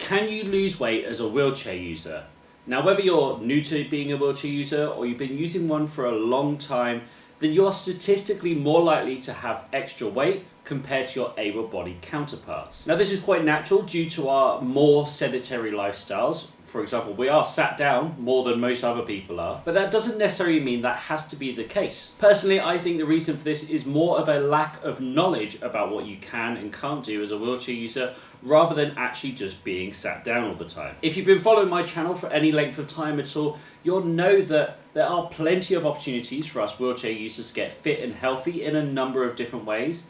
Can you lose weight as a wheelchair user? Now, whether you're new to being a wheelchair user or you've been using one for a long time, then you are statistically more likely to have extra weight compared to your able-bodied counterparts. Now, this is quite natural due to our more sedentary lifestyles. For example, we are sat down more than most other people are, but that doesn't necessarily mean that has to be the case. Personally, I think the reason for this is more of a lack of knowledge about what you can and can't do as a wheelchair user, rather than actually just being sat down all the time. If you've been following my channel for any length of time at all, you'll know that there are plenty of opportunities for us wheelchair users to get fit and healthy in a number of different ways.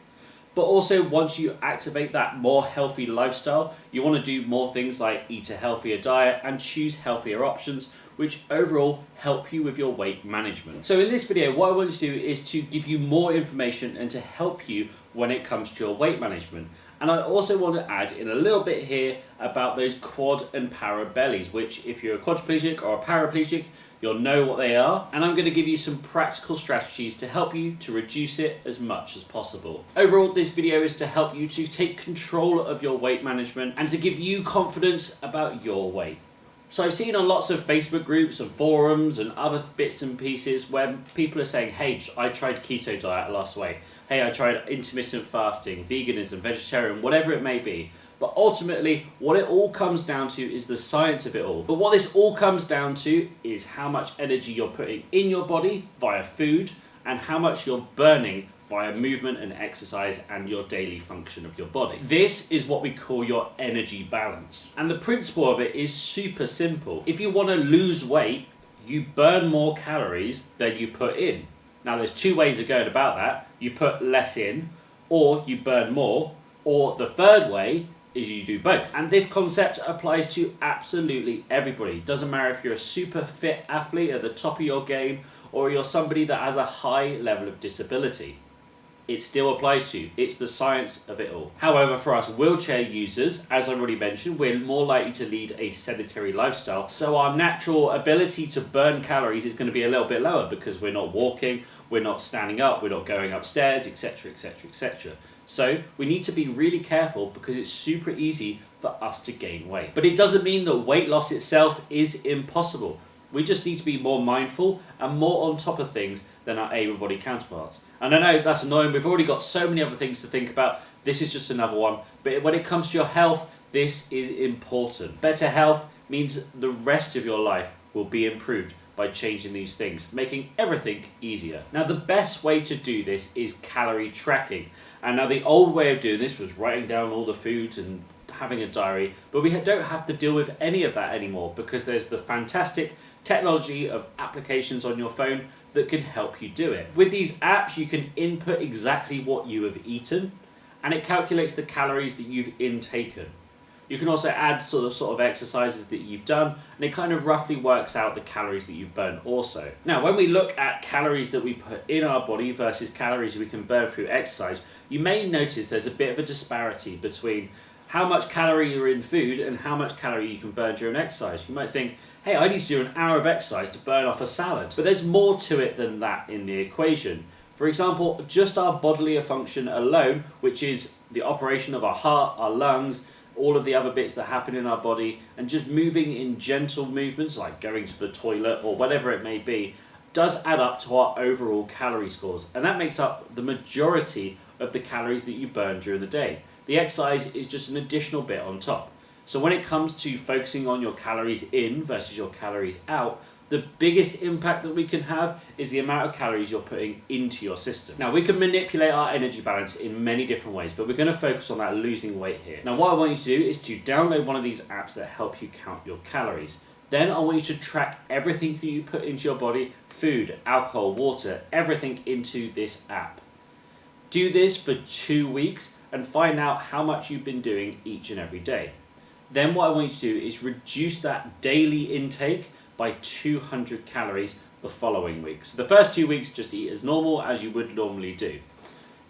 But also, once you activate that more healthy lifestyle, you want to do more things like eat a healthier diet and choose healthier options, which overall help you with your weight management. So in this video, what I want to do is to give you more information and to help you when it comes to your weight management. And I also want to add in a little bit here about those quad and para bellies, which if you're a quadriplegic or a paraplegic, you'll know what they are, and I'm going to give you some practical strategies to help you to reduce it as much as possible. Overall, this video is to help you to take control of your weight management and to give you confidence about your weight. So I've seen on lots of Facebook groups and forums and other bits and pieces where people are saying, hey, I tried keto diet, I lost weight. Hey, I tried intermittent fasting, veganism, vegetarian, whatever it may be. But ultimately, what it all comes down to is the science of it all. But what this all comes down to is how much energy you're putting in your body via food and how much you're burning via movement and exercise and your daily function of your body. This is what we call your energy balance. And the principle of it is super simple. If you want to lose weight, you burn more calories than you put in. Now, there's two ways of going about that. You put less in, or you burn more, or the third way is you do both. And this concept applies to absolutely everybody. Doesn't matter if you're a super fit athlete at the top of your game or you're somebody that has a high level of disability. It still applies to you. It's the science of it all. However, for us wheelchair users, as I've already mentioned, we're more likely to lead a sedentary lifestyle. So our natural ability to burn calories is going to be a little bit lower because we're not walking, we're not standing up, we're not going upstairs, etc, etc, etc. So we need to be really careful because it's super easy for us to gain weight. But it doesn't mean that weight loss itself is impossible. We just need to be more mindful and more on top of things than our able-bodied counterparts. And I know that's annoying, we've already got so many other things to think about. This is just another one. But when it comes to your health, this is important. Better health means the rest of your life will be improved by changing these things, making everything easier. Now, the best way to do this is calorie tracking. And now the old way of doing this was writing down all the foods and having a diary, but we don't have to deal with any of that anymore because there's the fantastic technology of applications on your phone that can help you do it. With these apps, you can input exactly what you have eaten and it calculates the calories that you've intaken. You can also add sort of exercises that you've done, and it kind of roughly works out the calories that you've burned also. Now, when we look at calories that we put in our body versus calories we can burn through exercise, you may notice there's a bit of a disparity between how much calorie you're in food and how much calorie you can burn during exercise. You might think, hey, I need to do an hour of exercise to burn off a salad. But there's more to it than that in the equation. For example, just our bodily function alone, which is the operation of our heart, our lungs, all of the other bits that happen in our body, and just moving in gentle movements like going to the toilet or whatever it may be, does add up to our overall calorie scores. And that makes up the majority of the calories that you burn during the day. The exercise is just an additional bit on top. So when it comes to focusing on your calories in versus your calories out, the biggest impact that we can have is the amount of calories you're putting into your system. Now, we can manipulate our energy balance in many different ways, but we're going to focus on that losing weight here. Now, what I want you to do is to download one of these apps that help you count your calories. Then I want you to track everything that you put into your body, food, alcohol, water, everything into this app. Do this for 2 weeks and find out how much you've been doing each and every day. Then what I want you to do is reduce that daily intake by 200 calories the following week. So the first 2 weeks, just eat as normal as you would normally do.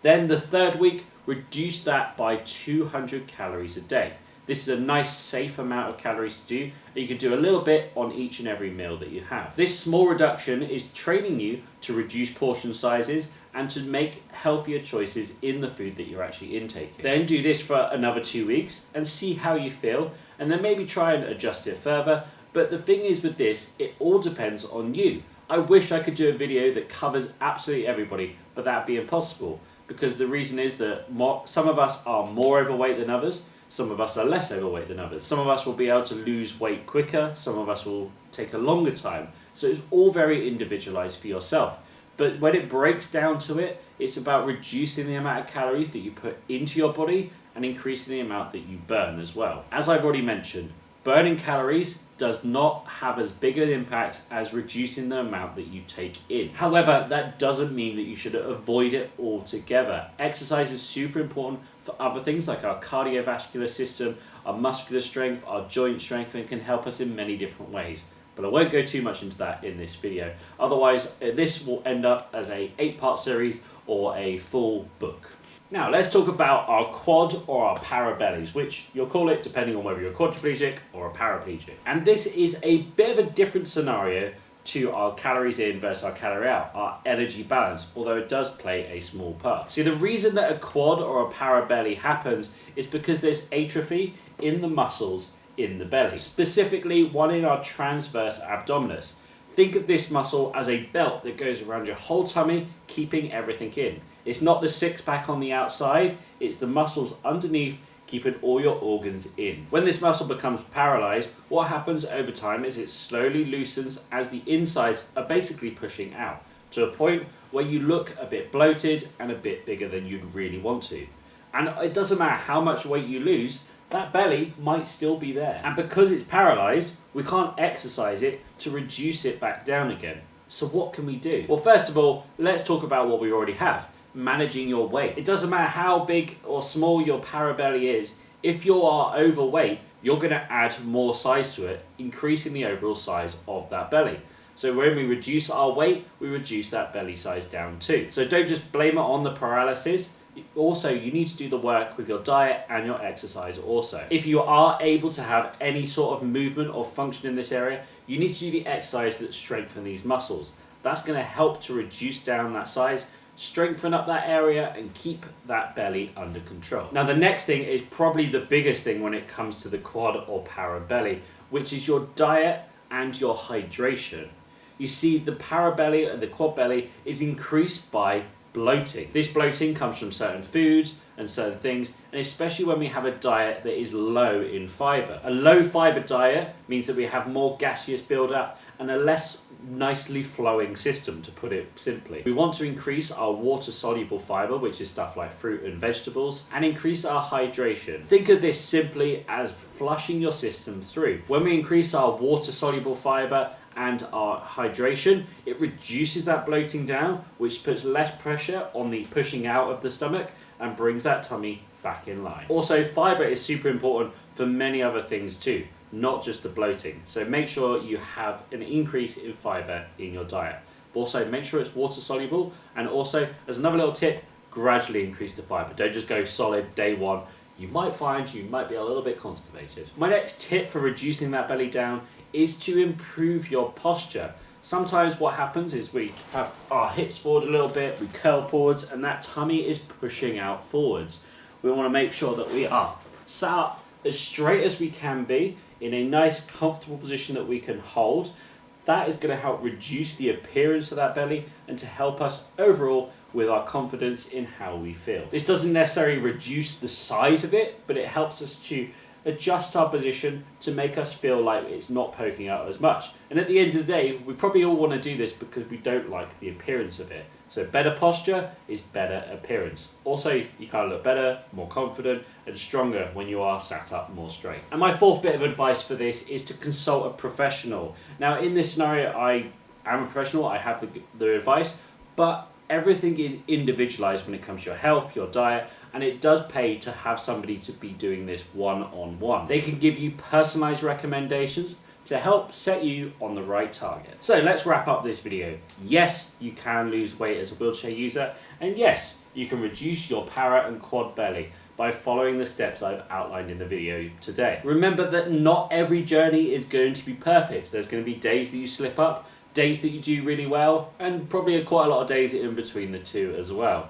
Then the third week, reduce that by 200 calories a day. This is a nice safe amount of calories to do, and you can do a little bit on each and every meal that you have. This small reduction is training you to reduce portion sizes and to make healthier choices in the food that you're actually intaking. Then do this for another 2 weeks and see how you feel, and then maybe try and adjust it further. But the thing is with this, it all depends on you. I wish I could do a video that covers absolutely everybody, but that'd be impossible, because the reason is that some of us are more overweight than others, some of us are less overweight than others. Some of us will be able to lose weight quicker, some of us will take a longer time. So it's all very individualized for yourself. But when it breaks down to it, it's about reducing the amount of calories that you put into your body and increasing the amount that you burn as well. As I've already mentioned, burning calories does not have as big an impact as reducing the amount that you take in. However, that doesn't mean that you should avoid it altogether. Exercise is super important for other things like our cardiovascular system, our muscular strength, our joint strength, and it can help us in many different ways. But I won't go too much into that in this video. Otherwise, this will end up as a 8-part series or a full book. Now, let's talk about our quad or our parabellies, which you'll call it depending on whether you're quadriplegic or a paraplegic. And this is a bit of a different scenario to our calories in versus our calorie out, our energy balance, although it does play a small part. See, the reason that a quad or a parabelly happens is because there's atrophy in the muscles in the belly, specifically one in our transverse abdominis. Think of this muscle as a belt that goes around your whole tummy, keeping everything in. It's not the six-pack on the outside, it's the muscles underneath keeping all your organs in. When this muscle becomes paralyzed, what happens over time is it slowly loosens as the insides are basically pushing out, to a point where you look a bit bloated and a bit bigger than you'd really want to. And it doesn't matter how much weight you lose, that belly might still be there. And because it's paralyzed, we can't exercise it to reduce it back down again. So what can we do? Well, first of all, let's talk about what we already have. Managing your weight. It doesn't matter how big or small your parabelly is, if you are overweight, you're going to add more size to it, increasing the overall size of that belly. So when we reduce our weight, we reduce that belly size down too. So don't just blame it on the paralysis. Also, you need to do the work with your diet and your exercise also. If you are able to have any sort of movement or function in this area, you need to do the exercise that strengthen these muscles. That's going to help to reduce down that size, strengthen up that area, and keep that belly under control. Now, the next thing is probably the biggest thing when it comes to the quad or parabelly, which is your diet and your hydration. You see, the parabelly and the quad belly is increased by bloating. This bloating comes from certain foods and certain things, and especially when we have a diet that is low in fiber. A low fiber diet means that we have more gaseous buildup and a less nicely flowing system, to put it simply. We want to increase our water soluble fiber, which is stuff like fruit and vegetables, and increase our hydration. Think of this simply as flushing your system through. When we increase our water soluble fiber and our hydration, it reduces that bloating down, which puts less pressure on the pushing out of the stomach and brings that tummy back in line. Also, fiber is super important for many other things too, not just the bloating. So make sure you have an increase in fiber in your diet. But also make sure it's water soluble, and also, as another little tip, gradually increase the fiber. Don't just go solid day one. You might find you might be a little bit constipated. My next tip for reducing that belly down is to improve your posture. Sometimes what happens is we have our hips forward a little bit, we curl forwards, and that tummy is pushing out forwards. We want to make sure that we are sat up as straight as we can be in a nice, comfortable position that we can hold. That is going to help reduce the appearance of that belly and to help us overall with our confidence in how we feel. This doesn't necessarily reduce the size of it, but it helps us to adjust our position to make us feel like it's not poking out as much. And at the end of the day, we probably all want to do this because we don't like the appearance of it. So better posture is better appearance. Also, you kind of look better, more confident, and stronger when you are sat up more straight. And my fourth bit of advice for this is to consult a professional. Now, in this scenario, I am a professional, I have the advice, but everything is individualized when it comes to your health, your diet, and it does pay to have somebody to be doing this one-on-one. They can give you personalized recommendations to help set you on the right target. So let's wrap up this video. Yes, you can lose weight as a wheelchair user, and yes, you can reduce your para and quad belly, by following the steps I've outlined in the video today. Remember that not every journey is going to be perfect. There's going to be days that you slip up, days that you do really well, and probably quite a lot of days in between the two as well.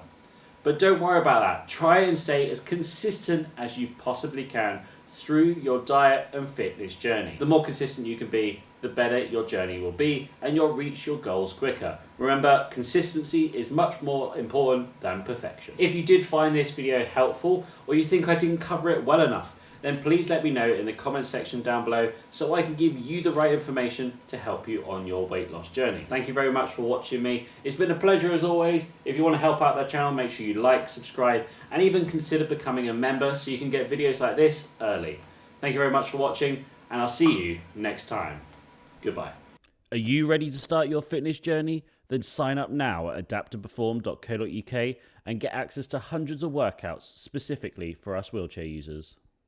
But don't worry about that. Try and stay as consistent as you possibly can through your diet and fitness journey. The more consistent you can be, the better your journey will be, and you'll reach your goals quicker. Remember, consistency is much more important than perfection. If you did find this video helpful, or you think I didn't cover it well enough, then please let me know in the comment section down below so I can give you the right information to help you on your weight loss journey. Thank you very much for watching me. It's been a pleasure as always. If you want to help out that channel, make sure you like, subscribe, and even consider becoming a member so you can get videos like this early. Thank you very much for watching, and I'll see you next time. Goodbye. Are you ready to start your fitness journey? Then sign up now at adapttoperform.co.uk and get access to hundreds of workouts specifically for us wheelchair users.